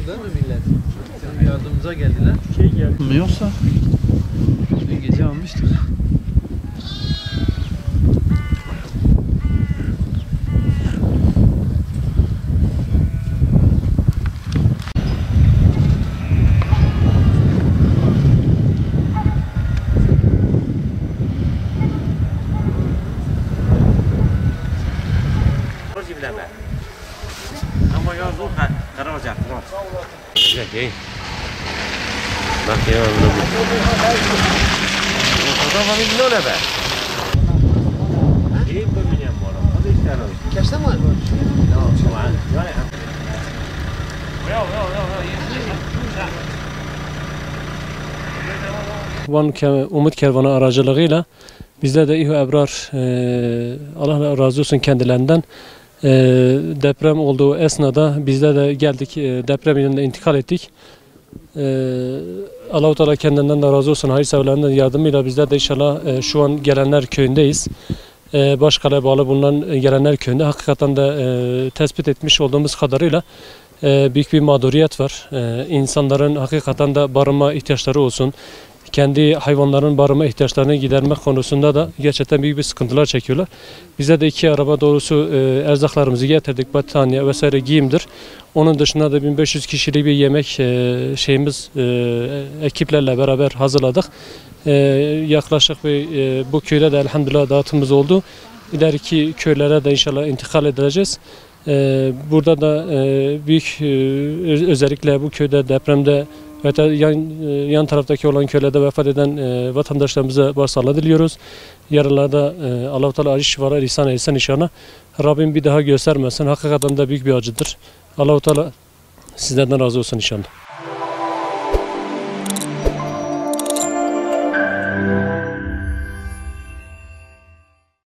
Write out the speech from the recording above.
Değil mi millet? Yardımımıza geldiler. Yoksa dün gece almıştık. Ama yazdı karar olacak. Okey. Bak ya onu. O da var mı ne be? İyi bilmiyorum oğlum. Hadi işte abi. Kaçta mı var? Yok, tamam. Van Umut Kervanı aracılığıyla bizler de İHÜ Ebrar, Allah razı olsun kendilerinden, deprem olduğu esnada bizler de geldik, deprem yerine intikal ettik. Allah-u Teala kendinden de razı olsun, hayırseverlerinden yardımıyla bizler de inşallah şu an Gelenler Köyü'ndeyiz. Başkale'ye bağlı bulunan Gelenler Köyü'nde hakikaten de tespit etmiş olduğumuz kadarıyla büyük bir mağduriyet var. İnsanların hakikaten de barınma ihtiyaçları olsun, kendi hayvanların barınma ihtiyaçlarını gidermek konusunda da gerçekten büyük bir sıkıntılar çekiyorlar. Bize de 2 araba dolusu erzaklarımızı getirdik, battaniye vesaire giyimdir. Onun dışında da 1500 kişilik bir yemek ekiplerle beraber hazırladık. Yaklaşık bu köyde de elhamdülillah dağıtımımız oldu. İleriki köylere de inşallah intikal edeceğiz. Burada da büyük özellikle bu köyde depremde ve yan taraftaki olan köylerde vefat eden vatandaşlarımıza başsağlığı diliyoruz. Yaralılarda Allah-u Teala acı şifalar ihsan etsin inşallah. Rabbim bir daha göstermesin. Hakikaten de büyük bir acıdır. Allah-u Teala sizlerden razı olsun inşallah.